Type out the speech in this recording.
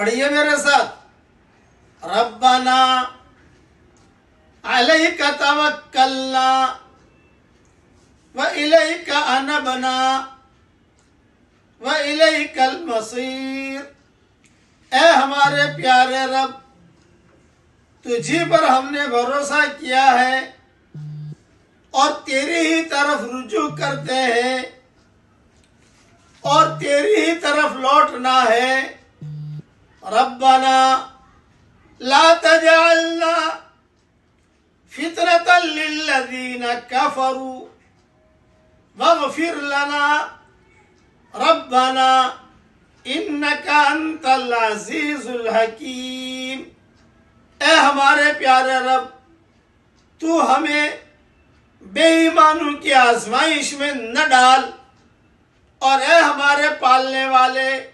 پڑھیے میرے ساتھ، ربنا علیک توکلنا وإلیک انبنا وإلیک المصیر۔ اے ہمارے پیارے رب، تجھی پر ہم نے بھروسہ کیا ہے اور تیری ہی طرف رجوع کرتے ہیں اور تیری ہی طرف لوٹنا ہے۔ ربنا لا تجعلنا فتنة للذین کفروا واغفر لنا ربنا انک انت العزیز الحکیم۔ اے ہمارے پیارے رب، تو ہمیں بے ایمانوں کی آزمائش میں نہ ڈال، اور اے ہمارے پالنے والے،